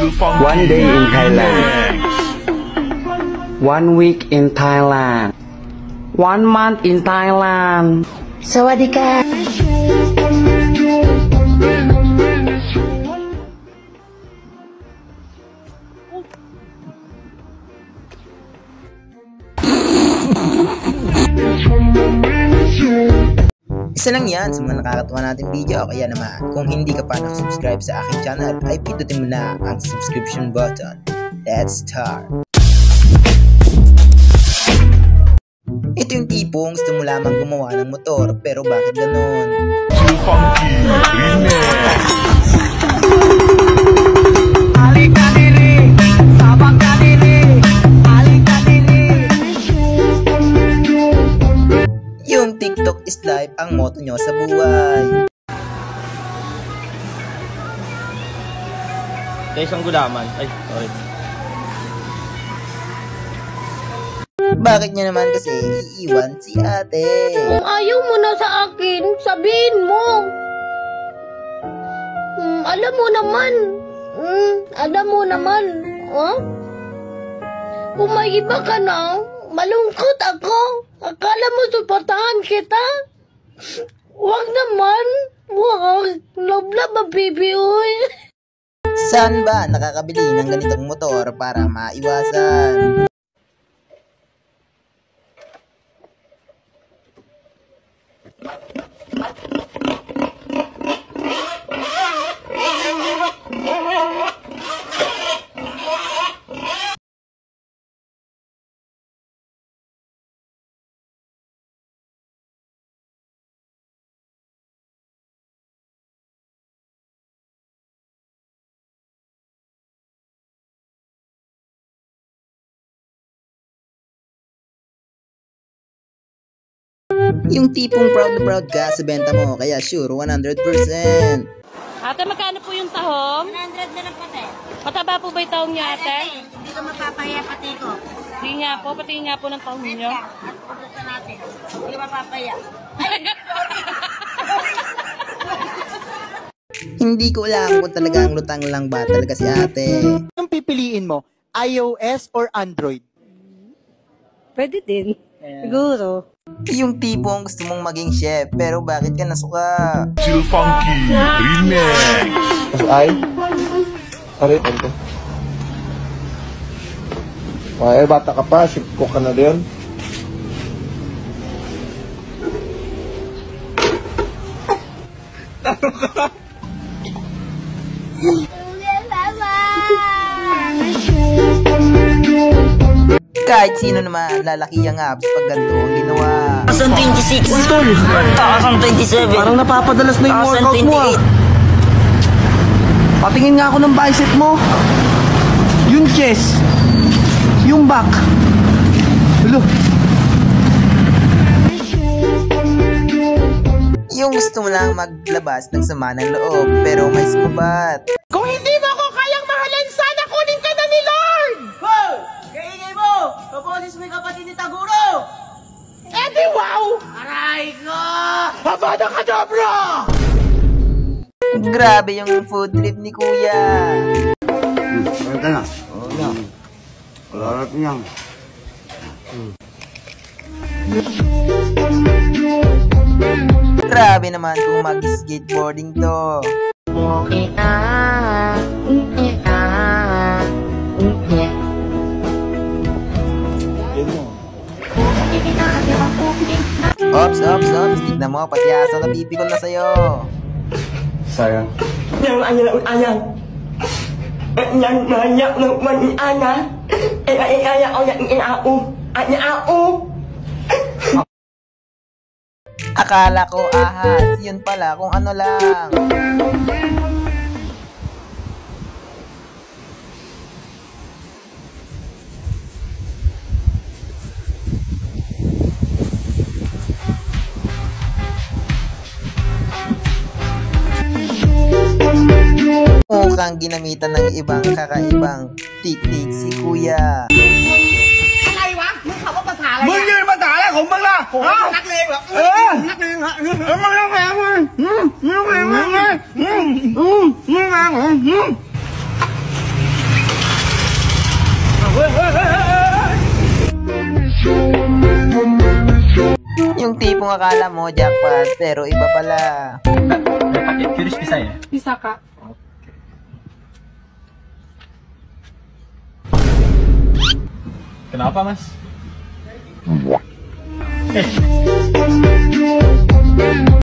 One day in Thailand. 1 week in Thailand. 1 month in Thailand. สวัสดีค่ะ Isa lang yan sa mga nakakatuwa nating video. Kaya naman, kung hindi ka pa nakasubscribe sa aking channel, ay pindutin mo na ang subscription button. Let's start! Ito yung tipong gusto mo lamang gumawa ng motor, pero bakit ganon? Chill Funky Remix. Yung TikTok is life ang motto nyo sa buhay. Isang gulaman. Ay, sorry. Bakit niya naman kasi iiwan si ate? Kung ayaw mo na sa akin, sabihin mo. Alam mo naman. Alam mo naman. Oh? Kung may iba ka na, malungkot ako. Akala mo suportahan kita? Huwag naman. Huwag. Love-love ang baby, uy. Saan ba nakakabili ng ganitong motor para maiwasan? Yung tipong proud na proud ka sa benta mo, kaya sure 100%. Ate, magkano po yung tahong? 100 na lang pati. Mataba po ba yung tahong niya, ate? Hindi ko mapapaya pati ko. Hindi nga po, pati nga po ng tahong niyo. At produto natin. Hindi ko mapapaya. Hindi ko alam kung talagang lutang lang ba talaga si ate. Anong pipiliin mo? iOS or Android? Pwede din. Siguro. Yung tipong gusto mong maging chef, pero bakit ka nasuka? Chill Funky Remix. Ay? Sorry, tante. Ay, bata ka pa, ship ko ka na din. Kahit sino naman, lalaki ang abs pag ganito ang ginawa. 2026. Uy, tol. 2027. Parang napapadalas na yung workout mo ah. Patingin nga ako ng bicep mo. Yung chest. Yung back. Hello. Yung gusto mo lang maglabas ng sama ng loob, pero may skubat. Kung hindi mo ako kayang mahalin, sana kunin ka na ni Lord! Hoy! Kaingay mo! Kaposes mo yung kapatid ni Taguro! Eh di wow! Aray ko! Habada ka na, bro! Grabe yung food trip ni kuya. Ito na. Oo na. Wala natin yan. Grabe naman kung mag-skateboarding to. Ops. Tignan mo, pati aso napipikon na sa'yo. Sayang. Akala ko ahas, yun pala kung ano lang. Mukhang ginamitan ng ibang kakaibang tiktik si kuya. อะไรวะ มึงขับรถภาษาอะไร มึงยืนภาษาอะไรของมึงล่ะ นักเลงเหรอ นักเลงฮะ มึงต้องแรงมึงมึงแรงมึง Yung tipong akala mo, jackpot, pero iba pala. Dapat curious bisa ya? Bisa, Kak. Kenapa, Mas?